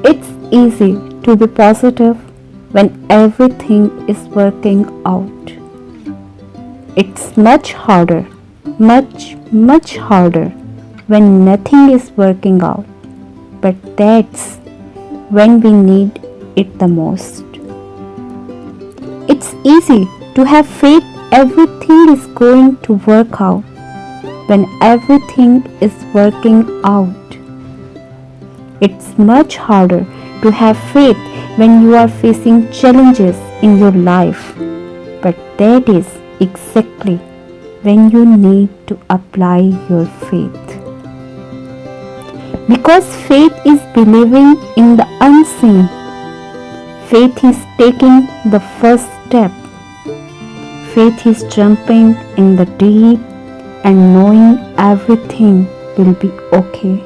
It's easy to be positive when everything is working out. It's much harder when nothing is working out. But that's when we need it the most. It's easy to have faith everything is going to work out when everything is working out. It's much harder to have faith when you are facing challenges in your life. But that is exactly when you need to apply your faith. Because faith is believing in the unseen. Faith is taking the first step. Faith is jumping in the deep and knowing everything will be okay.